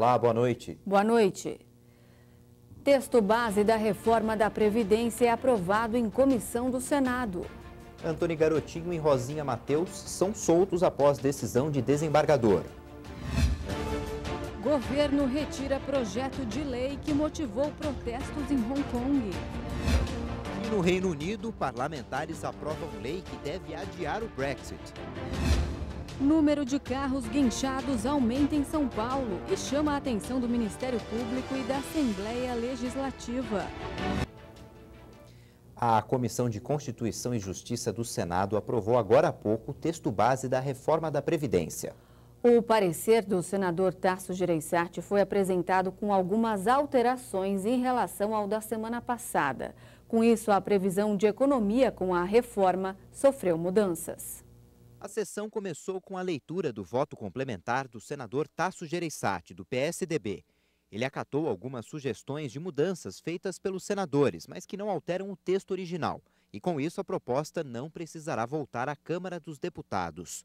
Olá, boa noite. Boa noite. Texto base da reforma da Previdência é aprovado em comissão do Senado. Antônio Garotinho e Rosinha Mateus são soltos após decisão de desembargador. Governo retira projeto de lei que motivou protestos em Hong Kong. E no Reino Unido, parlamentares aprovam lei que deve adiar o Brexit. Número de carros guinchados aumenta em São Paulo e chama a atenção do Ministério Público e da Assembleia Legislativa. A Comissão de Constituição e Justiça do Senado aprovou agora há pouco o texto base da reforma da Previdência. O parecer do senador Tasso Gereissati foi apresentado com algumas alterações em relação ao da semana passada. Com isso, a previsão de economia com a reforma sofreu mudanças. A sessão começou com a leitura do voto complementar do senador Tasso Gereissati, do PSDB. Ele acatou algumas sugestões de mudanças feitas pelos senadores, mas que não alteram o texto original. E com isso, a proposta não precisará voltar à Câmara dos Deputados.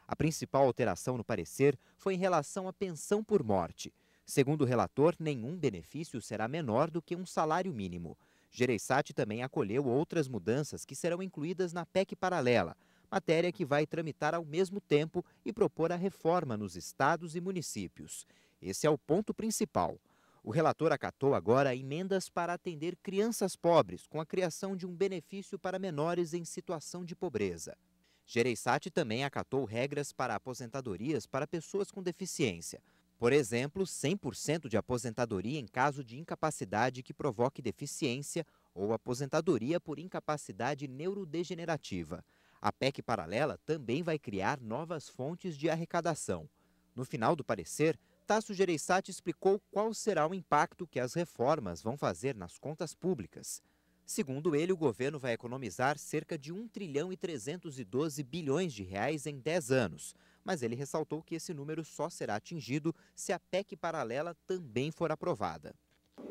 A principal alteração no parecer foi em relação à pensão por morte. Segundo o relator, nenhum benefício será menor do que um salário mínimo. Gereissati também acolheu outras mudanças que serão incluídas na PEC paralela, matéria que vai tramitar ao mesmo tempo e propor a reforma nos estados e municípios. Esse é o ponto principal. O relator acatou agora emendas para atender crianças pobres, com a criação de um benefício para menores em situação de pobreza. Gereissati também acatou regras para aposentadorias para pessoas com deficiência. Por exemplo, 100% de aposentadoria em caso de incapacidade que provoque deficiência ou aposentadoria por incapacidade neurodegenerativa. A PEC paralela também vai criar novas fontes de arrecadação. No final do parecer, Tasso Gereissati explicou qual será o impacto que as reformas vão fazer nas contas públicas. Segundo ele, o governo vai economizar cerca de 1 trilhão e 312 bilhões de reais em 10 anos. Mas ele ressaltou que esse número só será atingido se a PEC paralela também for aprovada.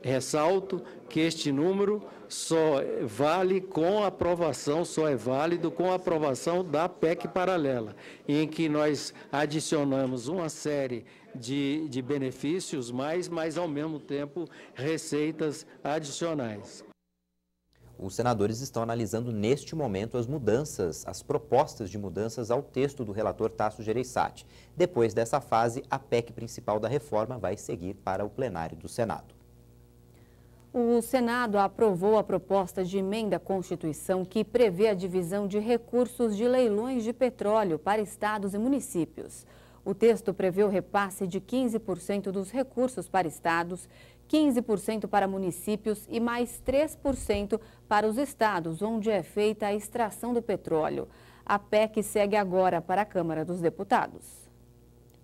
Ressalto que este número só vale com aprovação, só é válido com a aprovação da PEC paralela, em que nós adicionamos uma série de benefícios, mas ao mesmo tempo receitas adicionais. Os senadores estão analisando neste momento as propostas de mudanças ao texto do relator Tasso Gereissati. Depois dessa fase, a PEC principal da reforma vai seguir para o plenário do Senado. O Senado aprovou a proposta de emenda à Constituição que prevê a divisão de recursos de leilões de petróleo para estados e municípios. O texto prevê o repasse de 15% dos recursos para estados, 15% para municípios e mais 3% para os estados, onde é feita a extração do petróleo. A PEC segue agora para a Câmara dos Deputados.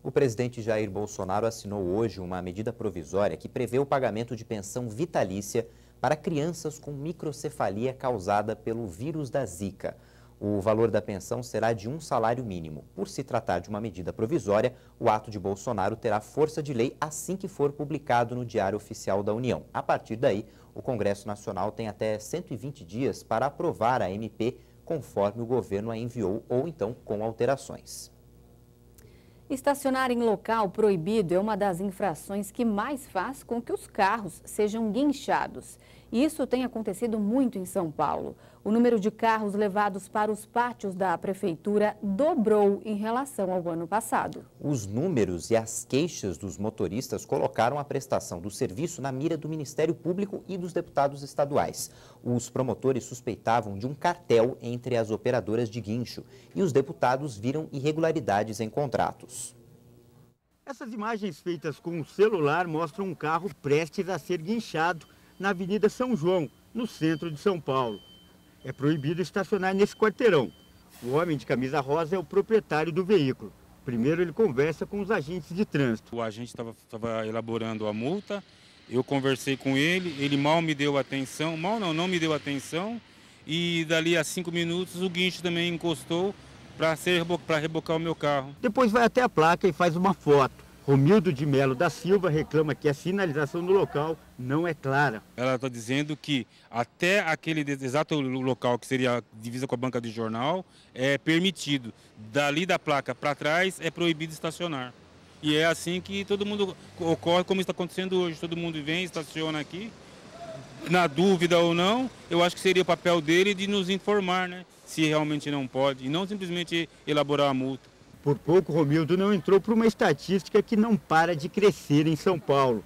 O presidente Jair Bolsonaro assinou hoje uma medida provisória que prevê o pagamento de pensão vitalícia para crianças com microcefalia causada pelo vírus da Zika. O valor da pensão será de um salário mínimo. Por se tratar de uma medida provisória, o ato de Bolsonaro terá força de lei assim que for publicado no Diário Oficial da União. A partir daí, o Congresso Nacional tem até 120 dias para aprovar a MP conforme o governo a enviou ou então com alterações. Estacionar em local proibido é uma das infrações que mais faz com que os carros sejam guinchados. E isso tem acontecido muito em São Paulo. O número de carros levados para os pátios da prefeitura dobrou em relação ao ano passado. Os números e as queixas dos motoristas colocaram a prestação do serviço na mira do Ministério Público e dos deputados estaduais. Os promotores suspeitavam de um cartel entre as operadoras de guincho e os deputados viram irregularidades em contratos. Essas imagens feitas com um celular mostram um carro prestes a ser guinchado na Avenida São João, no centro de São Paulo. É proibido estacionar nesse quarteirão. O homem de camisa rosa é o proprietário do veículo. Primeiro ele conversa com os agentes de trânsito. O agente estava elaborando a multa, eu conversei com ele mal me deu atenção, não me deu atenção, e dali a 5 minutos o guincho também encostou para rebocar o meu carro. Depois vai até a placa e faz uma foto. Romildo de Melo da Silva reclama que a sinalização do local não é clara. Ela está dizendo que até aquele exato local que seria a divisa com a banca de jornal é permitido. Dali da placa para trás é proibido estacionar. E é assim que todo mundo ocorre, como está acontecendo hoje. Todo mundo vem, estaciona aqui. Na dúvida ou não, eu acho que seria o papel dele de nos informar, né? Se realmente não pode, e não simplesmente elaborar a multa. Por pouco, Romildo não entrou para uma estatística que não para de crescer em São Paulo.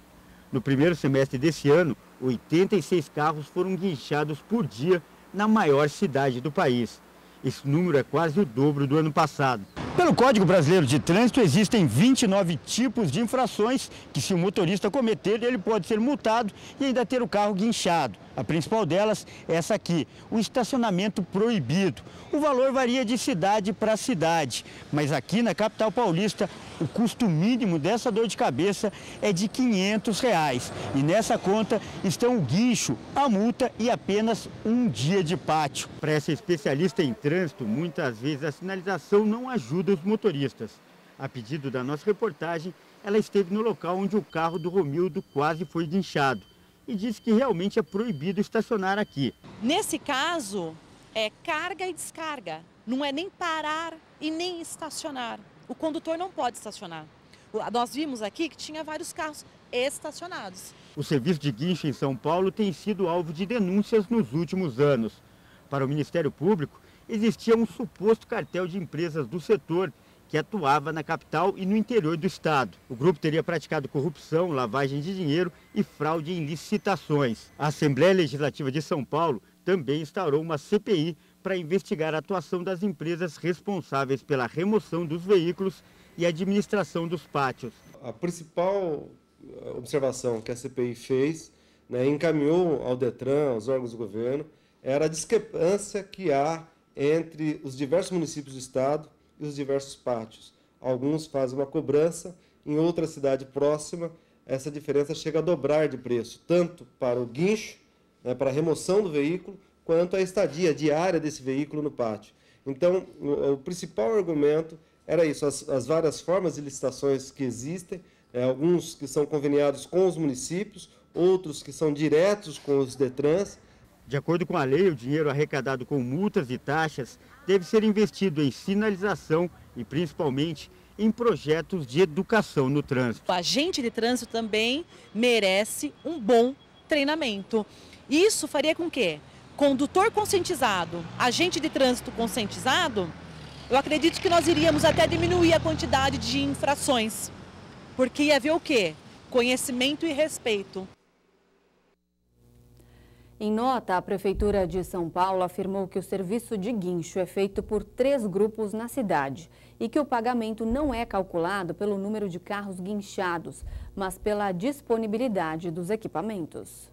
No primeiro semestre desse ano, 86 carros foram guinchados por dia na maior cidade do país. Esse número é quase o dobro do ano passado. Pelo Código Brasileiro de Trânsito, existem 29 tipos de infrações que, se o motorista cometer, ele pode ser multado e ainda ter o carro guinchado. A principal delas é essa aqui, o estacionamento proibido. O valor varia de cidade para cidade, mas aqui na capital paulista, o custo mínimo dessa dor de cabeça é de R$ 500. E nessa conta estão o guincho, a multa e apenas um dia de pátio. Para essa especialista em trânsito, muitas vezes a sinalização não ajuda os motoristas. A pedido da nossa reportagem, ela esteve no local onde o carro do Romildo quase foi guinchado e disse que realmente é proibido estacionar aqui. Nesse caso, é carga e descarga, não é nem parar e nem estacionar. O condutor não pode estacionar. Nós vimos aqui que tinha vários carros estacionados. O serviço de guincho em São Paulo tem sido alvo de denúncias nos últimos anos. Para o Ministério Público, existia um suposto cartel de empresas do setor que atuava na capital e no interior do estado. O grupo teria praticado corrupção, lavagem de dinheiro e fraude em licitações. A Assembleia Legislativa de São Paulo também instaurou uma CPI para investigar a atuação das empresas responsáveis pela remoção dos veículos e administração dos pátios. A principal observação que a CPI fez, encaminhou ao Detran, aos órgãos do governo, era a discrepância que há entre os diversos municípios do estado e os diversos pátios. Alguns fazem uma cobrança, em outra cidade próxima, essa diferença chega a dobrar de preço, tanto para o guincho, para a remoção do veículo, quanto a estadia diária desse veículo no pátio. Então, o principal argumento era isso, as várias formas de licitações que existem, alguns que são conveniados com os municípios, outros que são diretos com os Detrans. De acordo com a lei, o dinheiro arrecadado com multas e taxas deve ser investido em sinalização e, principalmente, em projetos de educação no trânsito. O agente de trânsito também merece um bom treinamento. Isso faria com que condutor conscientizado, agente de trânsito conscientizado, eu acredito que nós iríamos até diminuir a quantidade de infrações, porque ia haver o quê? Conhecimento e respeito. Em nota, a Prefeitura de São Paulo afirmou que o serviço de guincho é feito por 3 grupos na cidade e que o pagamento não é calculado pelo número de carros guinchados, mas pela disponibilidade dos equipamentos.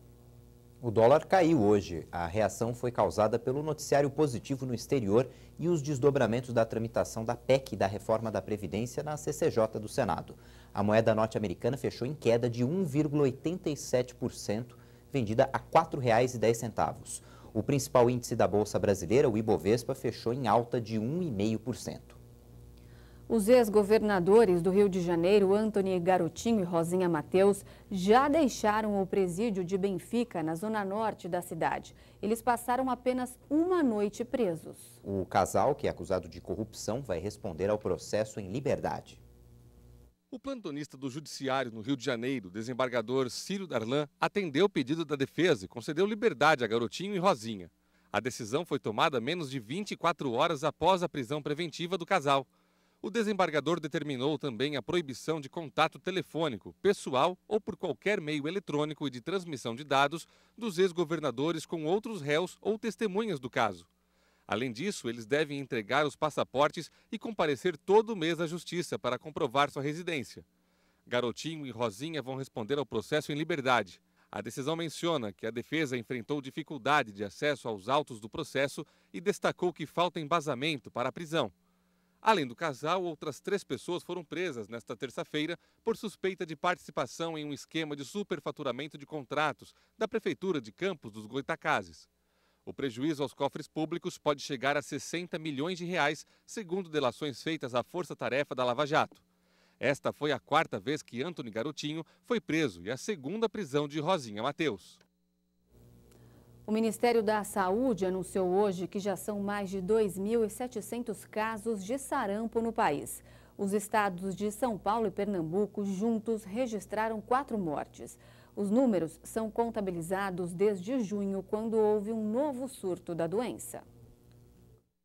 O dólar caiu hoje. A reação foi causada pelo noticiário positivo no exterior e os desdobramentos da tramitação da PEC da reforma da Previdência na CCJ do Senado. A moeda norte-americana fechou em queda de 1,87%, vendida a R$ 4,10. O principal índice da Bolsa Brasileira, o Ibovespa, fechou em alta de 1,5%. Os ex-governadores do Rio de Janeiro, Antony Garotinho e Rosinha Mateus, já deixaram o presídio de Benfica, na zona norte da cidade. Eles passaram apenas uma noite presos. O casal, que é acusado de corrupção, vai responder ao processo em liberdade. O plantonista do Judiciário no Rio de Janeiro, desembargador Círio Darlan, atendeu o pedido da defesa e concedeu liberdade a Garotinho e Rosinha. A decisão foi tomada menos de 24 horas após a prisão preventiva do casal. O desembargador determinou também a proibição de contato telefônico, pessoal ou por qualquer meio eletrônico e de transmissão de dados dos ex-governadores com outros réus ou testemunhas do caso. Além disso, eles devem entregar os passaportes e comparecer todo mês à justiça para comprovar sua residência. Garotinho e Rosinha vão responder ao processo em liberdade. A decisão menciona que a defesa enfrentou dificuldade de acesso aos autos do processo e destacou que falta embasamento para a prisão. Além do casal, outras 3 pessoas foram presas nesta terça-feira por suspeita de participação em um esquema de superfaturamento de contratos da Prefeitura de Campos dos Goytacazes. O prejuízo aos cofres públicos pode chegar a 60 milhões de reais, segundo delações feitas à Força Tarefa da Lava Jato. Esta foi a 4ª vez que Antony Garotinho foi preso e a 2ª prisão de Rosinha Mateus. O Ministério da Saúde anunciou hoje que já são mais de 2.700 casos de sarampo no país. Os estados de São Paulo e Pernambuco juntos registraram 4 mortes. Os números são contabilizados desde junho, quando houve um novo surto da doença.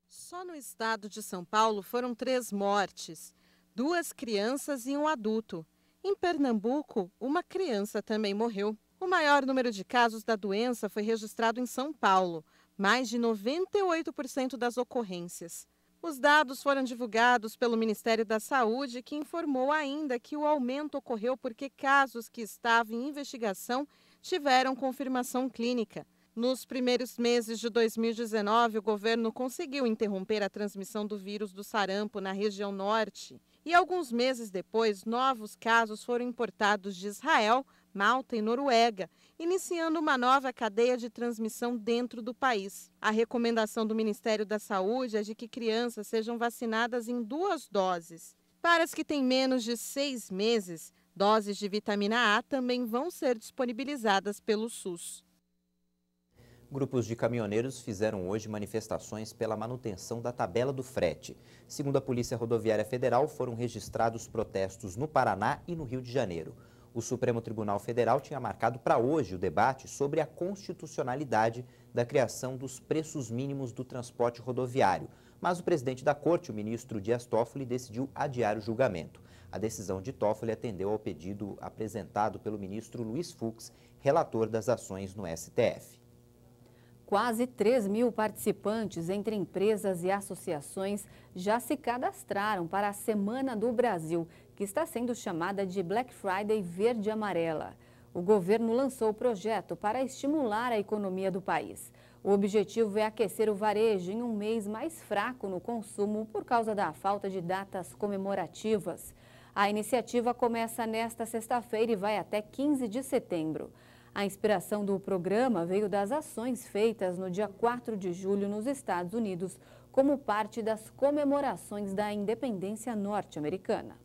Só no estado de São Paulo foram 3 mortes, 2 crianças e um adulto. Em Pernambuco, uma criança também morreu. O maior número de casos da doença foi registrado em São Paulo, mais de 98% das ocorrências. Os dados foram divulgados pelo Ministério da Saúde, que informou ainda que o aumento ocorreu porque casos que estavam em investigação tiveram confirmação clínica. Nos primeiros meses de 2019, o governo conseguiu interromper a transmissão do vírus do sarampo na região norte. E alguns meses depois, novos casos foram importados de Israel, Malta e Noruega, iniciando uma nova cadeia de transmissão dentro do país. A recomendação do Ministério da Saúde é de que crianças sejam vacinadas em 2 doses. Para as que têm menos de 6 meses, doses de vitamina A também vão ser disponibilizadas pelo SUS. Grupos de caminhoneiros fizeram hoje manifestações pela manutenção da tabela do frete. Segundo a Polícia Rodoviária Federal, foram registrados protestos no Paraná e no Rio de Janeiro. O Supremo Tribunal Federal tinha marcado para hoje o debate sobre a constitucionalidade da criação dos preços mínimos do transporte rodoviário. Mas o presidente da Corte, o ministro Dias Toffoli, decidiu adiar o julgamento. A decisão de Toffoli atendeu ao pedido apresentado pelo ministro Luiz Fux, relator das ações no STF. Quase 3.000 participantes entre empresas e associações já se cadastraram para a Semana do Brasil, que está sendo chamada de Black Friday Verde e Amarela. O governo lançou o projeto para estimular a economia do país. O objetivo é aquecer o varejo em um mês mais fraco no consumo por causa da falta de datas comemorativas. A iniciativa começa nesta sexta-feira e vai até 15 de setembro. A inspiração do programa veio das ações feitas no dia 4 de julho nos Estados Unidos, como parte das comemorações da independência norte-americana.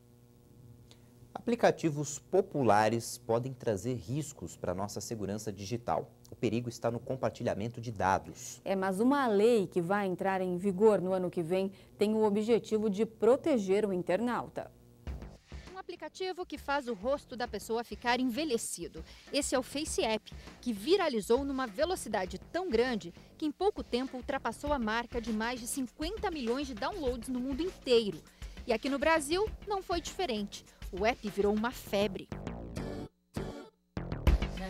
Aplicativos populares podem trazer riscos para a nossa segurança digital. O perigo está no compartilhamento de dados. Mas uma lei que vai entrar em vigor no ano que vem tem o objetivo de proteger o internauta. Aplicativo que faz o rosto da pessoa ficar envelhecido. Esse é o Face App, que viralizou numa velocidade tão grande que em pouco tempo ultrapassou a marca de mais de 50 milhões de downloads no mundo inteiro. E aqui no Brasil não foi diferente. O app virou uma febre.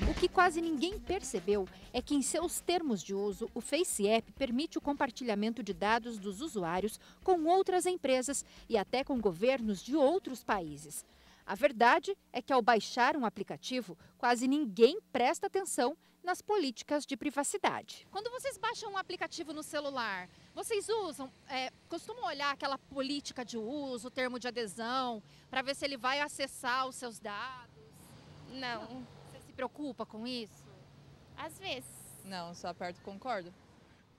O que quase ninguém percebeu é que em seus termos de uso, o Face App permite o compartilhamento de dados dos usuários com outras empresas e até com governos de outros países. A verdade é que ao baixar um aplicativo, quase ninguém presta atenção nas políticas de privacidade. Quando vocês baixam um aplicativo no celular, vocês costumam olhar aquela política de uso, o termo de adesão, para ver se ele vai acessar os seus dados? Não. Preocupa com isso? Às vezes. Não, só aperto concordo.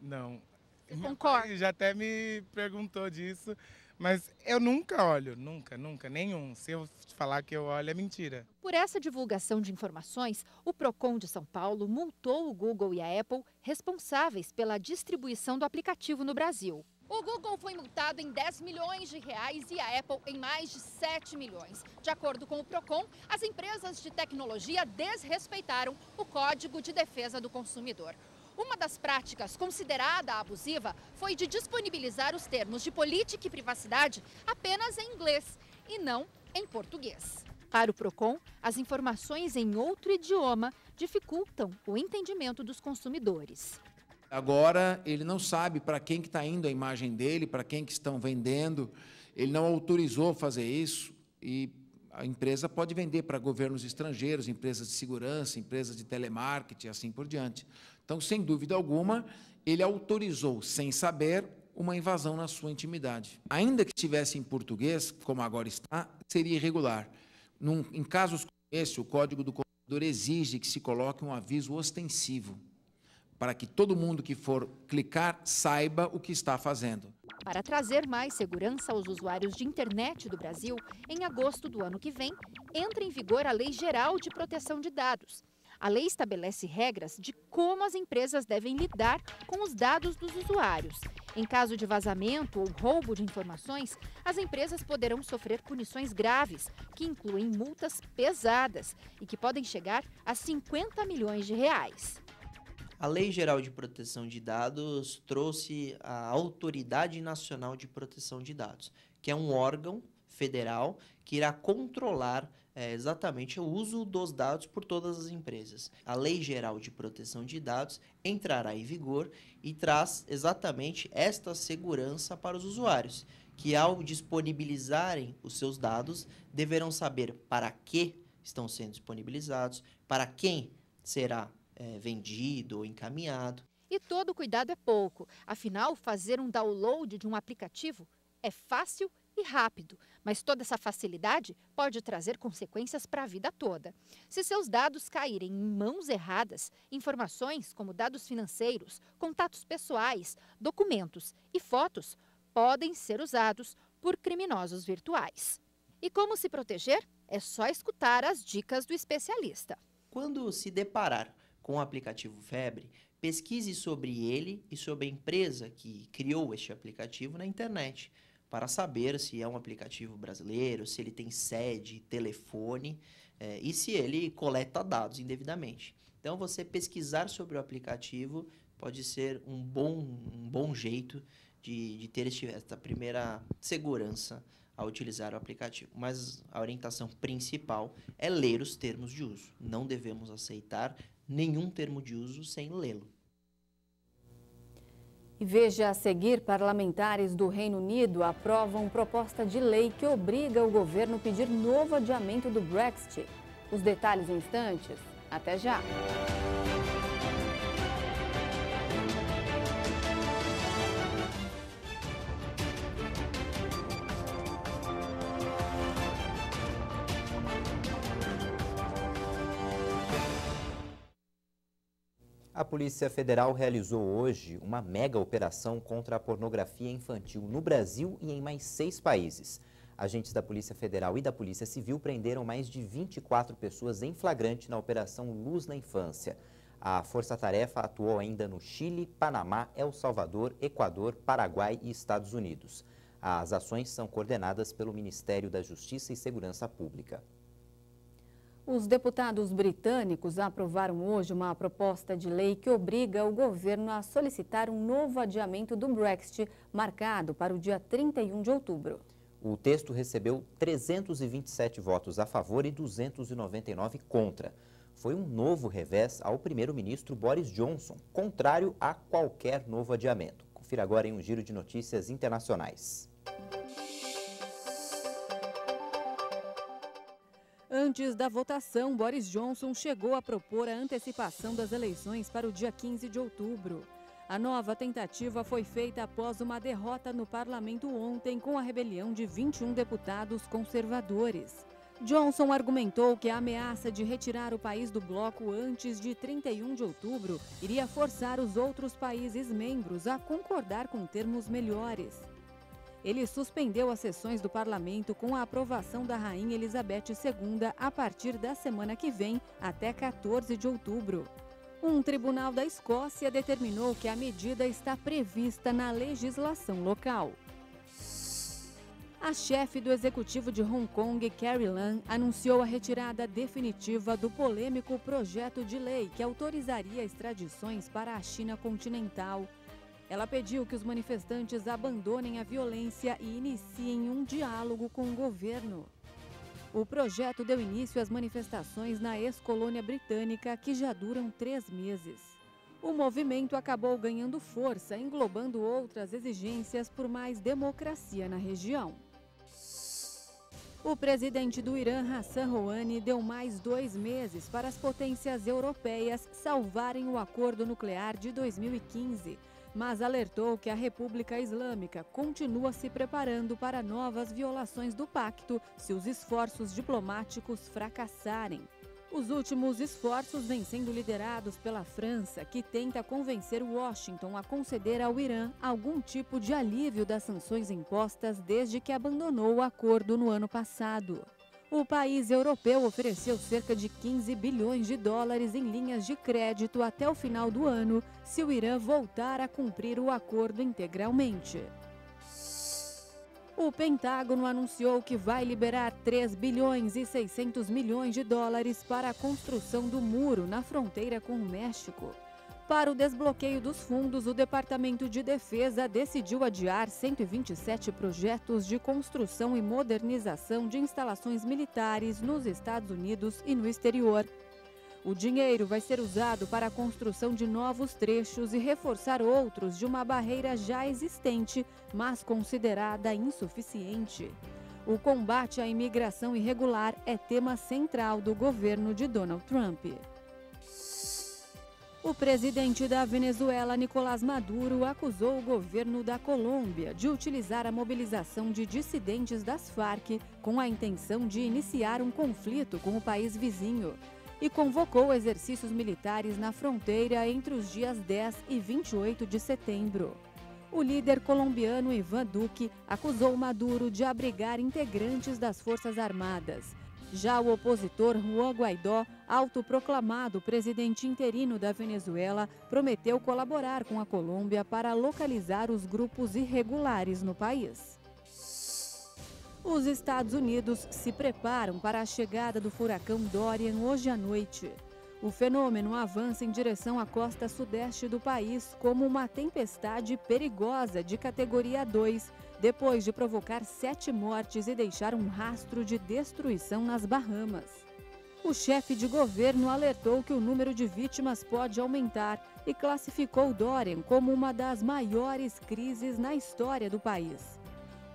Não. Você concorda? Já até me perguntou disso, mas eu nunca olho, nunca, nenhum. Se eu falar que eu olho é mentira. Por essa divulgação de informações, o Procon de São Paulo multou o Google e a Apple, responsáveis pela distribuição do aplicativo no Brasil. O Google foi multado em 10 milhões de reais e a Apple em mais de 7 milhões. De acordo com o Procon, as empresas de tecnologia desrespeitaram o Código de Defesa do Consumidor. Uma das práticas considerada abusiva foi de disponibilizar os termos de política e privacidade apenas em inglês e não em português. Para o Procon, as informações em outro idioma dificultam o entendimento dos consumidores. Agora, ele não sabe para quem que está indo a imagem dele, para quem que estão vendendo, ele não autorizou fazer isso e a empresa pode vender para governos estrangeiros, empresas de segurança, empresas de telemarketing e assim por diante. Então, sem dúvida alguma, ele autorizou, sem saber, uma invasão na sua intimidade. Ainda que estivesse em português, como agora está, seria irregular. Em casos como esse, o Código do Consumidor exige que se coloque um aviso ostensivo, para que todo mundo que for clicar saiba o que está fazendo. Para trazer mais segurança aos usuários de internet do Brasil, em agosto do ano que vem, entra em vigor a Lei Geral de Proteção de Dados. A lei estabelece regras de como as empresas devem lidar com os dados dos usuários. Em caso de vazamento ou roubo de informações, as empresas poderão sofrer punições graves, que incluem multas pesadas e que podem chegar a 50 milhões de reais. A Lei Geral de Proteção de Dados trouxe a Autoridade Nacional de Proteção de Dados, que é um órgão federal que irá controlar exatamente o uso dos dados por todas as empresas. A Lei Geral de Proteção de Dados entrará em vigor e traz exatamente esta segurança para os usuários, que ao disponibilizarem os seus dados, deverão saber para que estão sendo disponibilizados, para quem será vendido ou encaminhado. E todo cuidado é pouco, afinal, fazer um download de um aplicativo é fácil e rápido, mas toda essa facilidade pode trazer consequências para a vida toda. Se seus dados caírem em mãos erradas, informações como dados financeiros, contatos pessoais, documentos e fotos podem ser usados por criminosos virtuais. E como se proteger? É só escutar as dicas do especialista. Quando se deparar com o aplicativo Febre, pesquise sobre ele e sobre a empresa que criou este aplicativo na internet, para saber se é um aplicativo brasileiro, se ele tem sede, telefone e se ele coleta dados indevidamente. Então, você pesquisar sobre o aplicativo pode ser um bom jeito de ter esta primeira segurança ao utilizar o aplicativo. Mas a orientação principal é ler os termos de uso. Não devemos aceitar nenhum termo de uso sem lê-lo. E veja a seguir, parlamentares do Reino Unido aprovam proposta de lei que obriga o governo a pedir novo adiamento do Brexit. Os detalhes em instantes. Até já! A Polícia Federal realizou hoje uma mega operação contra a pornografia infantil no Brasil e em mais 6 países. Agentes da Polícia Federal e da Polícia Civil prenderam mais de 24 pessoas em flagrante na Operação Luz na Infância. A força-tarefa atuou ainda no Chile, Panamá, El Salvador, Equador, Paraguai e Estados Unidos. As ações são coordenadas pelo Ministério da Justiça e Segurança Pública. Os deputados britânicos aprovaram hoje uma proposta de lei que obriga o governo a solicitar um novo adiamento do Brexit, marcado para o dia 31 de outubro. O texto recebeu 327 votos a favor e 299 contra. Foi um novo revés ao primeiro-ministro Boris Johnson, contrário a qualquer novo adiamento. Confira agora em um giro de notícias internacionais. Antes da votação, Boris Johnson chegou a propor a antecipação das eleições para o dia 15 de outubro. A nova tentativa foi feita após uma derrota no parlamento ontem com a rebelião de 21 deputados conservadores. Johnson argumentou que a ameaça de retirar o país do bloco antes de 31 de outubro iria forçar os outros países membros a concordar com termos melhores. Ele suspendeu as sessões do parlamento com a aprovação da Rainha Elizabeth II a partir da semana que vem, até 14 de outubro. Um tribunal da Escócia determinou que a medida está prevista na legislação local. A chefe do executivo de Hong Kong, Carrie Lam, anunciou a retirada definitiva do polêmico projeto de lei que autorizaria extradições para a China continental. Ela pediu que os manifestantes abandonem a violência e iniciem um diálogo com o governo. O projeto deu início às manifestações na ex-colônia britânica, que já duram 3 meses. O movimento acabou ganhando força, englobando outras exigências por mais democracia na região. O presidente do Irã, Hassan Rouhani, deu mais 2 meses para as potências europeias salvarem o acordo nuclear de 2015. Mas alertou que a República Islâmica continua se preparando para novas violações do pacto se os esforços diplomáticos fracassarem. Os últimos esforços vêm sendo liderados pela França, que tenta convencer Washington a conceder ao Irã algum tipo de alívio das sanções impostas desde que abandonou o acordo no ano passado. O país europeu ofereceu cerca de 15 bilhões de dólares em linhas de crédito até o final do ano, se o Irã voltar a cumprir o acordo integralmente. O Pentágono anunciou que vai liberar 3 bilhões e 600 milhões de dólares para a construção do muro na fronteira com o México. Para o desbloqueio dos fundos, o Departamento de Defesa decidiu adiar 127 projetos de construção e modernização de instalações militares nos Estados Unidos e no exterior. O dinheiro vai ser usado para a construção de novos trechos e reforçar outros de uma barreira já existente, mas considerada insuficiente. O combate à imigração irregular é tema central do governo de Donald Trump. O presidente da Venezuela, Nicolás Maduro, acusou o governo da Colômbia de utilizar a mobilização de dissidentes das Farc com a intenção de iniciar um conflito com o país vizinho e convocou exercícios militares na fronteira entre os dias 10 e 28 de setembro. O líder colombiano Iván Duque acusou Maduro de abrigar integrantes das Forças Armadas. Já o opositor Juan Guaidó, autoproclamado presidente interino da Venezuela, prometeu colaborar com a Colômbia para localizar os grupos irregulares no país. Os Estados Unidos se preparam para a chegada do furacão Dorian hoje à noite. O fenômeno avança em direção à costa sudeste do país como uma tempestade perigosa de categoria 2, depois de provocar 7 mortes e deixar um rastro de destruição nas Bahamas. O chefe de governo alertou que o número de vítimas pode aumentar e classificou Dorian como uma das maiores crises na história do país.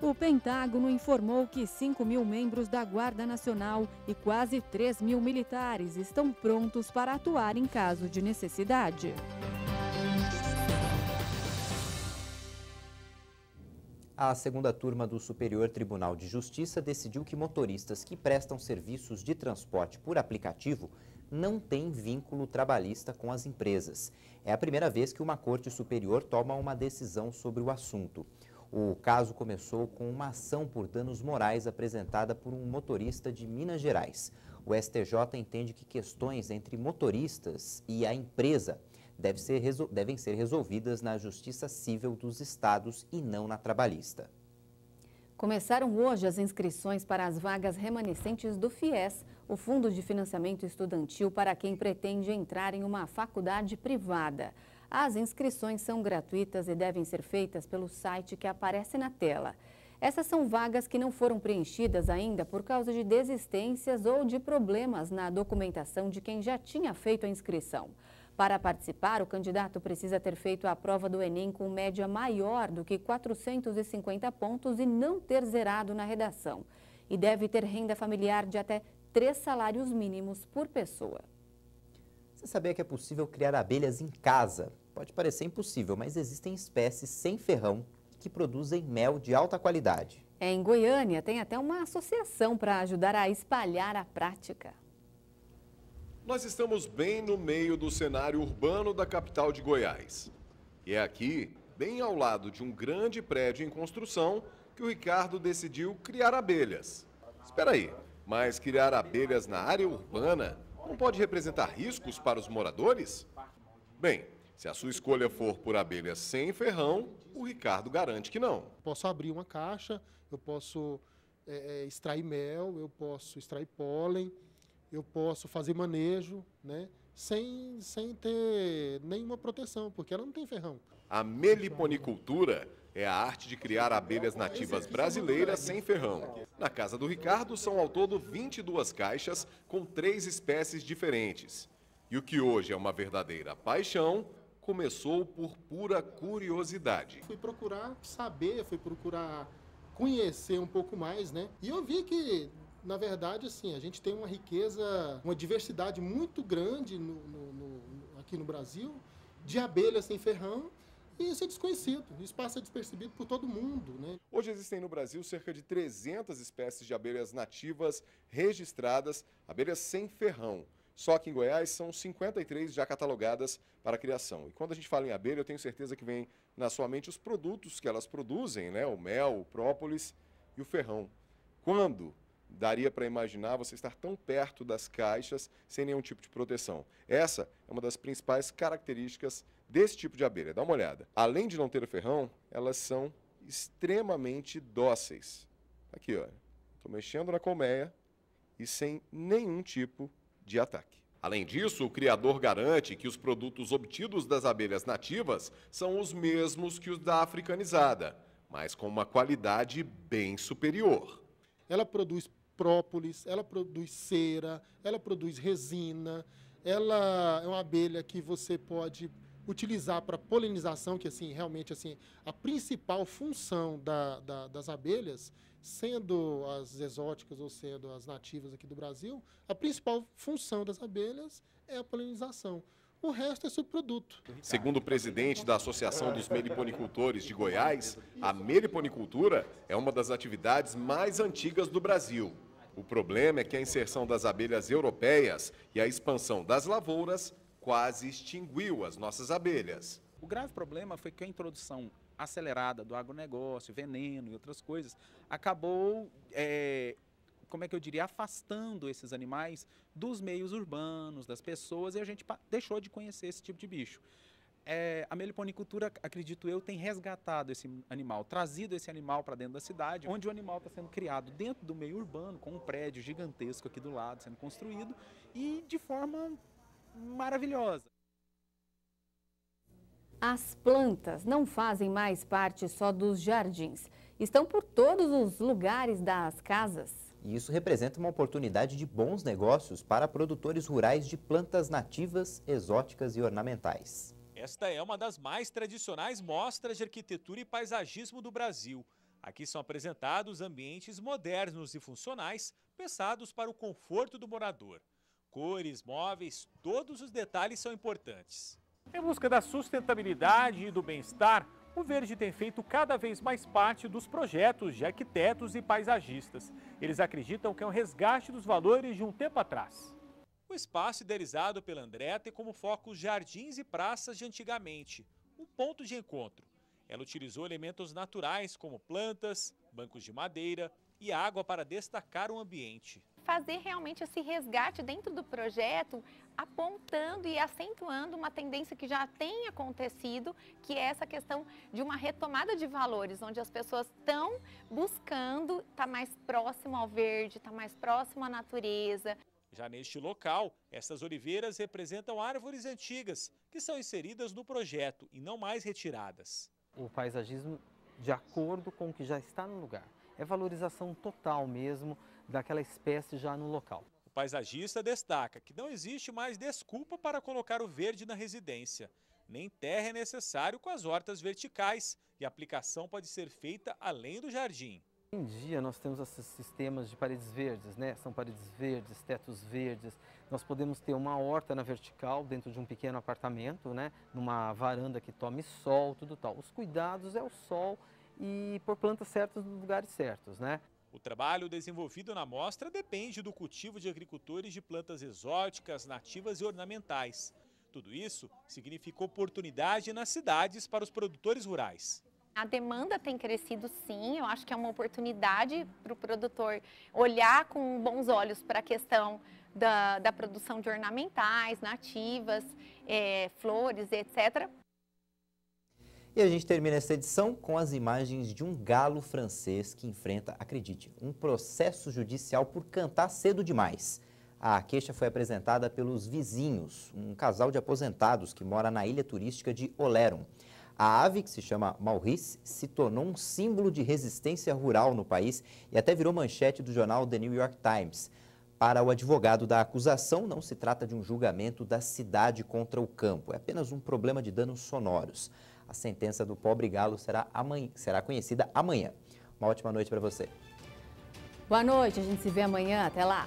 O Pentágono informou que 5.000 membros da Guarda Nacional e quase 3.000 militares estão prontos para atuar em caso de necessidade. A segunda turma do Superior Tribunal de Justiça decidiu que motoristas que prestam serviços de transporte por aplicativo não têm vínculo trabalhista com as empresas. É a primeira vez que uma corte superior toma uma decisão sobre o assunto. O caso começou com uma ação por danos morais apresentada por um motorista de Minas Gerais. O STJ entende que questões entre motoristas e a empresa devem ser resolvidas na Justiça Civil dos Estados e não na trabalhista. Começaram hoje as inscrições para as vagas remanescentes do FIES, o Fundo de Financiamento Estudantil para quem pretende entrar em uma faculdade privada. As inscrições são gratuitas e devem ser feitas pelo site que aparece na tela. Essas são vagas que não foram preenchidas ainda por causa de desistências ou de problemas na documentação de quem já tinha feito a inscrição. Para participar, o candidato precisa ter feito a prova do Enem com média maior do que 450 pontos e não ter zerado na redação. E deve ter renda familiar de até 3 salários mínimos por pessoa. Você sabia que é possível criar abelhas em casa? Pode parecer impossível, mas existem espécies sem ferrão que produzem mel de alta qualidade. Em Goiânia, tem até uma associação para ajudar a espalhar a prática. Nós estamos bem no meio do cenário urbano da capital de Goiás. E é aqui, bem ao lado de um grande prédio em construção, que o Ricardo decidiu criar abelhas. Espera aí, mas criar abelhas na área urbana não pode representar riscos para os moradores? Bem, se a sua escolha for por abelhas sem ferrão, o Ricardo garante que não. Posso abrir uma caixa, eu posso extrair mel, eu posso extrair pólen, eu posso fazer manejo, né, sem ter nenhuma proteção, porque ela não tem ferrão. A meliponicultura é a arte de criar abelhas nativas brasileiras sem ferrão. Na casa do Ricardo são ao todo 22 caixas com 3 espécies diferentes. E o que hoje é uma verdadeira paixão, começou por pura curiosidade. Fui procurar saber, fui procurar conhecer um pouco mais, né? E eu vi que, na verdade, assim, a gente tem uma riqueza, uma diversidade muito grande aqui no Brasil de abelhas sem ferrão. E isso é desconhecido, isso passa despercebido por todo mundo, né? Hoje existem no Brasil cerca de 300 espécies de abelhas nativas registradas, abelhas sem ferrão. Só que em Goiás são 53 já catalogadas para criação. E quando a gente fala em abelha, eu tenho certeza que vem na sua mente os produtos que elas produzem, né? O mel, o própolis e o ferrão. Quando daria para imaginar você estar tão perto das caixas sem nenhum tipo de proteção. Essa é uma das principais características desse tipo de abelha. Dá uma olhada. Além de não ter o ferrão, elas são extremamente dóceis. Aqui, ó. Estou mexendo na colmeia e sem nenhum tipo de ataque. Além disso, o criador garante que os produtos obtidos das abelhas nativas são os mesmos que os da africanizada, mas com uma qualidade bem superior. Ela produz própolis, ela produz cera, ela produz resina, ela é uma abelha que você pode utilizar para polinização, que assim, realmente assim, a principal função das abelhas, sendo as exóticas ou sendo as nativas aqui do Brasil, a principal função das abelhas é a polinização. O resto é subproduto. Segundo o presidente da Associação dos Meliponicultores de Goiás, a meliponicultura é uma das atividades mais antigas do Brasil. O problema é que a inserção das abelhas europeias e a expansão das lavouras quase extinguiu as nossas abelhas. O grave problema foi que a introdução acelerada do agronegócio, veneno e outras coisas, acabou, afastando esses animais dos meios urbanos, das pessoas, e a gente deixou de conhecer esse tipo de bicho. A meliponicultura, acredito eu, tem resgatado esse animal, trazido esse animal para dentro da cidade, onde o animal está sendo criado dentro do meio urbano, com um prédio gigantesco aqui do lado sendo construído, e de forma maravilhosa. As plantas não fazem mais parte só dos jardins. Estão por todos os lugares das casas. E isso representa uma oportunidade de bons negócios para produtores rurais de plantas nativas, exóticas e ornamentais. Esta é uma das mais tradicionais mostras de arquitetura e paisagismo do Brasil. Aqui são apresentados ambientes modernos e funcionais, pensados para o conforto do morador. Cores, móveis, todos os detalhes são importantes. Em busca da sustentabilidade e do bem-estar, o verde tem feito cada vez mais parte dos projetos de arquitetos e paisagistas. Eles acreditam que é um resgate dos valores de um tempo atrás. O espaço idealizado pela Andréa tem como foco os jardins e praças de antigamente, um ponto de encontro. Ela utilizou elementos naturais como plantas, bancos de madeira e água para destacar o ambiente. Fazer realmente esse resgate dentro do projeto, apontando e acentuando uma tendência que já tem acontecido, que é essa questão de uma retomada de valores, onde as pessoas estão buscando estar mais próximo ao verde, estar mais próximo à natureza. Já neste local, essas oliveiras representam árvores antigas, que são inseridas no projeto e não mais retiradas. O paisagismo de acordo com o que já está no lugar. É valorização total mesmo daquela espécie já no local. O paisagista destaca que não existe mais desculpa para colocar o verde na residência. Nem terra é necessário com as hortas verticais e a aplicação pode ser feita além do jardim. Hoje em dia nós temos esses sistemas de paredes verdes, né? São paredes verdes, tetos verdes. Nós podemos ter uma horta na vertical dentro de um pequeno apartamento, né? Numa varanda que tome sol, tudo tal. Os cuidados é o sol e por plantas certas nos lugares certos, né? O trabalho desenvolvido na mostra depende do cultivo de agricultores de plantas exóticas, nativas e ornamentais. Tudo isso significa oportunidade nas cidades para os produtores rurais. A demanda tem crescido sim, eu acho que é uma oportunidade para o produtor olhar com bons olhos para a questão da produção de ornamentais, nativas, flores, etc. E a gente termina essa edição com as imagens de um galo francês que enfrenta, acredite, um processo judicial por cantar cedo demais. A queixa foi apresentada pelos vizinhos, um casal de aposentados que mora na ilha turística de Oléron. A ave, que se chama Maurice, se tornou um símbolo de resistência rural no país e até virou manchete do jornal The New York Times. Para o advogado da acusação, não se trata de um julgamento da cidade contra o campo, é apenas um problema de danos sonoros. A sentença do pobre galo será conhecida amanhã. Uma ótima noite para você. Boa noite, a gente se vê amanhã. Até lá.